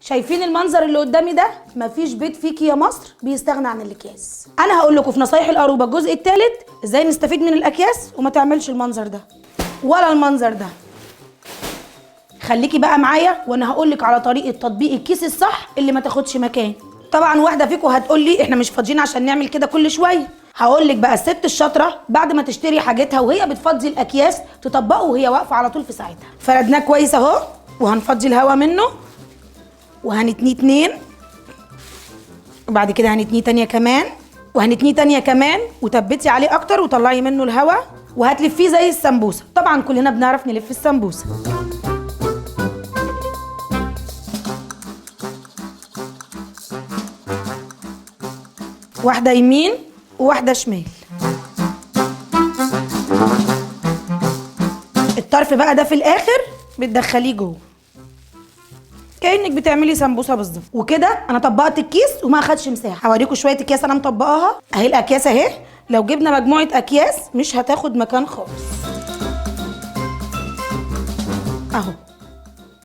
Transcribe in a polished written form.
شايفين المنظر اللي قدامي ده؟ مفيش بيت فيكي يا مصر بيستغنى عن الاكياس. انا هقول لكم في نصايح القروبه الجزء الثالث ازاي نستفيد من الاكياس وما تعملش المنظر ده ولا المنظر ده. خليكي بقى معايا وانا هقول لك على طريقه تطبيق الكيس الصح اللي ما تاخدش مكان. طبعا واحده فيكم هتقول لي احنا مش فاضيين عشان نعمل كده كل شويه. هقول لك بقى الست الشاطره بعد ما تشتري حاجتها وهي بتفضي الاكياس تطبقه وهي واقفه على طول في ساعتها. فردناه كويس اهو وهنفضي الهواء منه وهنتنيه 2 وبعد كده هنتنيه تانية كمان وهنتنيه تانية كمان وتبتي عليه اكتر وطلعي منه الهواء وهتلفيه زي السمبوسه. طبعا كلنا بنعرف نلف السمبوسه. واحده يمين وواحده شمال. الطرف بقى ده في الاخر بتدخليه جوه كانك بتعملي سمبوسه بالظبط. وكده انا طبقت الكيس وما اخدش مساحه. هوريكم شويه اكياس انا مطبقاها اهي. الاكياس اهي لو جبنا مجموعه اكياس مش هتاخد مكان خالص اهو.